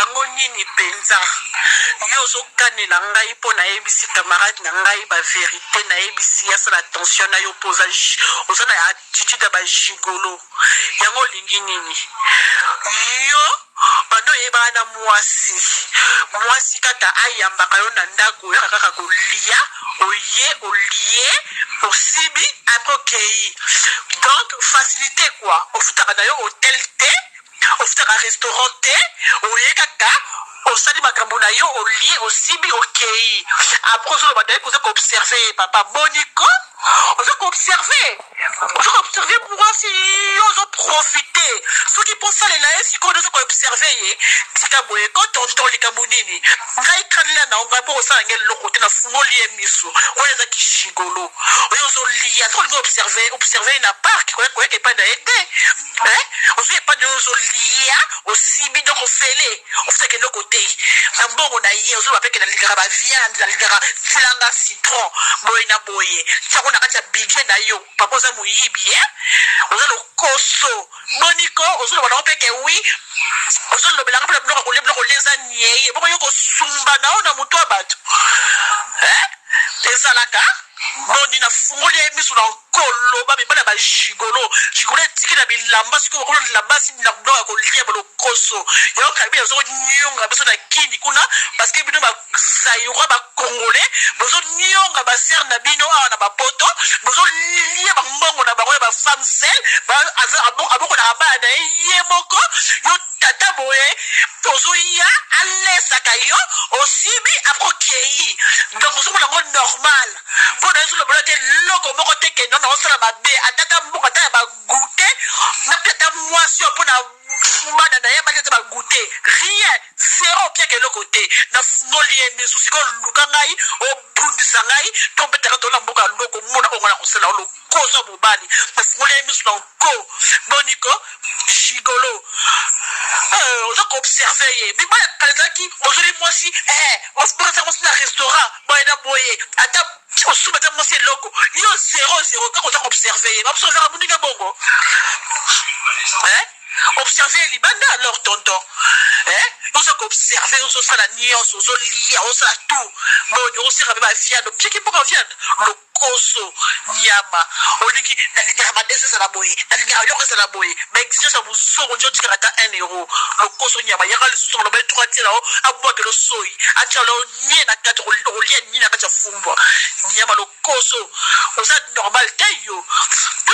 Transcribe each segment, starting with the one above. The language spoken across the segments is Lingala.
yango nini penza yo ozokanela ngai mpo nayebisi camarade na ngai baverité nayebisi asala attention na yo mpo oza na attitude ya bagigolo yango olingi nini yo bando oyebaka na mwasi kaka ayambaka yo na ndako oyaka kaka kolia olie osibi apres okei donc facilité quoi ofutaka na yo hotel te ofutaka restaurant te oye kaka osali makambo na yo olie osibi okei apres ozoloba naye koza koobserve papa boniko oza koobserve mwasi yo ozoprofite soki mpo salela ye sikoyo oza koobserve ye tika boye ko tonton likambo nini ngai kanela na ngai mpo kosala nge eloko te nafungoli ye miso oyo eza kishigolo oyo ozolia soki olingi observe na park koyeka epai na ye te ozo epai na yo ozolia osibi donc ofele ofutaka eloko te na mbongo na ye ozoloba peke nalingaka baviande nalingaka tilanga citron boye na boye tiako na kati ya budget na yo papa oza moyibi ye oza lokoso boniko ozoloba nango peke wi ozolobelanga mpona biloko kolia biloko leza nieye bongo yo kosumba na yo na moto ya bato ezalaka boni nafungoli ye miso na nkoloba mibala bagigolo etiki na bilamba sikoyo okolo lamba si na biloko ya kolia balokoso yango kabi ozonyonga biso na kini kuna parceke bino bazairwa bakongole bozonyonga basere na bino awa na bapoto bozolia bambongo na bango ya bafemme sel aboko na abaya na ye moko yo tata boye ozoya alesaka yo osibi apres okei donc ozomona yango normal mpona ezolobela te loko moko te kendo na osala mabe atata mbongo ata ya bagute na mpe ata mwasi yo mpona bana na ye bali ata bagute rien zero piaka eloko te nafungoli ye miso sikoyo luka ngai obundisa ngai to mbetaka tola mboka ya loko mona ongo na kosala o lokoso ya mobali nafungoli ye miso na nko boniko gigolo oza koobserve ye mibala kalezaki ozoli mwasi osibokasa mwasi na restaurant boye na boye ata osuba ata mwasi eloko yo 00 kaka oza koobserve ye baobservera moninga bongo observe libanda alors tonton oza koobserve ozosala nyonso ozolia ozosala tout boni osenga mpe baviande opieki mpoka viande lokoso nyama olingi nalingaka madese ezala boye nalingaka eloko ezala boye baexigence ya bozongo ndio otikaka ata 1 euro lokoso nyama yaka lisusu oloba etuka tia nao abwakela osoyi atia lao nie na kati okolia nie na kati ya fumbwa nyama lokoso oza normal te yo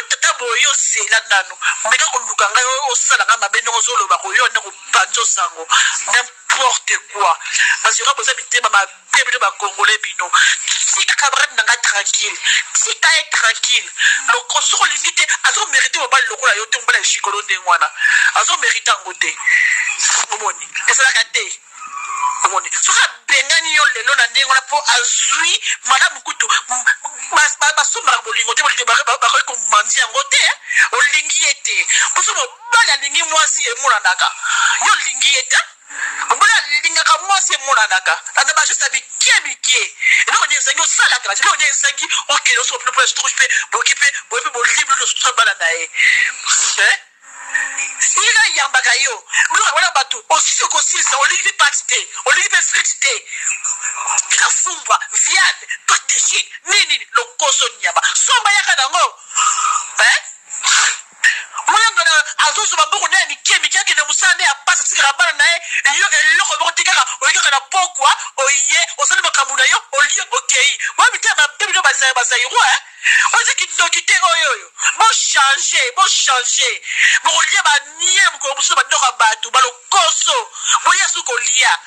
tata boye ozela nano meka koluka ngai osalanga mabe ndenge ozoloba koyo nde kopanza osango n'importe quoi bazira boza mitema mabe bino bakongole bino tika camarade na ngai tranquille tika ye tranquille lokoso olingi te azomérite mobali lokola yo te mobali ya gigolo ndenge wana azomérite yango te omoni ezalaka te omoni soki abengani yo lelo na ndenge wana mpo azwi malamu kutu basombaka bolingo te bolingo bakoki komandi yango te olingi ye te mposo mobali alingi mwasi emonanaka yo olingi ye te mobali alingaka mwasi emonanaka na bajesta bikie eloko nde ezangi osalaka eloko nde ezangi okende osoko pino mpo estroge mpe boki mpe boye mpe bolibli losusa bana na ye ika yambaka yo biloko wana bato osisi okosilisa olingi mpe pati te olingi mpe frite te tika fumbwa viande toteshine nini lokoso nyama somba yaka nango moyangana azozuba mbongo naye mike akende mosala nde apasa tikaka bana na ye yo eloko moko te kaka oyekaka na pokwa oye osali makambo na yo olie okei oya mitema mabe bino bazairo oza kindoki te oyoyo bochange bokolia banie mokolo mosusu bandoko ya bato balokoso boya su kolia